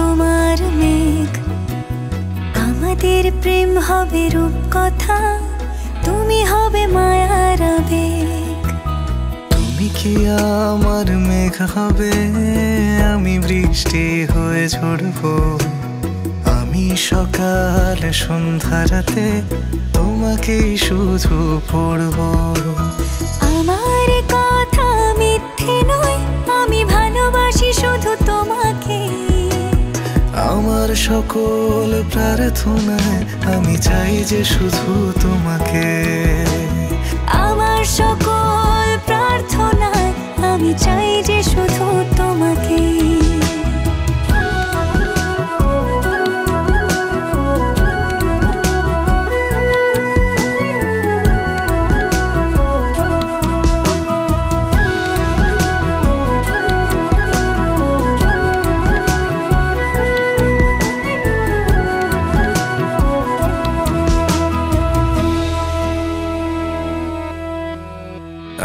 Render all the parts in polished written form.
তোমার মেঘ, আমাদের প্রেম হবে রূপকথা, তুমি হবে মায়ার আবেগ। তুমি কি আমার মেঘ হবে, আমি বৃষ্টি হয়ে ঝরবো। আমি সকাল সন্ধ্যা রাতে তোমাকেই শুধু পড়বো। আমার কথা মিথ্যে নয়, আমি ভালোবাসি শুধু তোমাকে। আমার সকল প্রার্থনায় আমি চাই যে শুধু তোমাকে। আমার সকল প্রার্থনায় আমি চাই যে শুধু তোমাকে।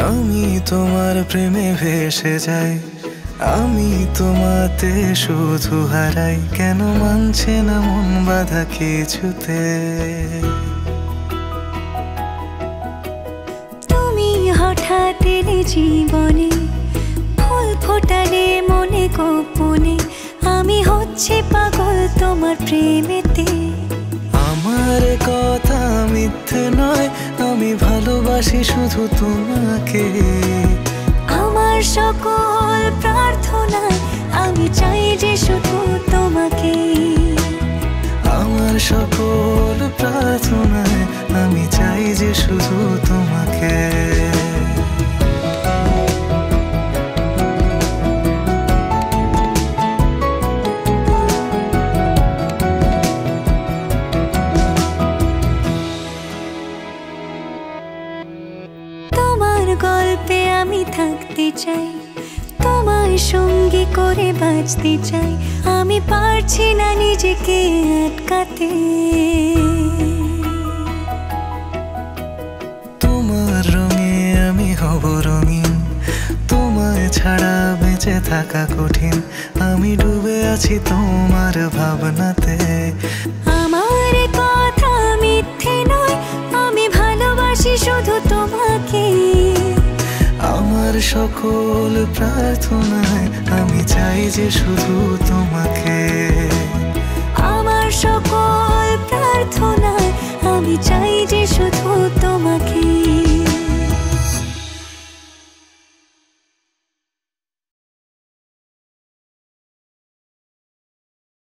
আমি তোমার প্রেমে ভেসে যাই, আমি তোমাতে শুধু হারাই। কেন মানছে না মন বাধা কিছুতে? তুমি হঠাৎ এলে জীবনে, ফুল ফোটালে মনে গোপনে, আমি হচ্ছে পাগল তোমার প্রেমেতে। আমার কথা মিথ্যে নয়, আমি ভালোবাসি শুধু তোমাকে। আমার সকল প্রার্থনায় আমি চাই যে শুধু তোমাকে। আমার সকল প্রার্থনায় আমি চাই যে শুধু তোমাকে। তোমার গল্পে আমি থাকতে চাই, তোমায় সঙ্গী করে বাঁচতে চাই। আমি পারছি না নিজেকে আটকাতে। তোমার রঙে আমি হব রঙিন, তোমায় ছাড়া বেঁচে থাকা কঠিন। আমি ডুবে আছি তোমার ভাবনাতে। আমার কথা মিথ্যে নয়, আমি ভালোবাসি শুধু তোমাকে। আমার সকল প্রার্থনায় আমি চাই যে শুধু তোমাকে। আমার সকল প্রার্থনায় আমি চাই যে শুধু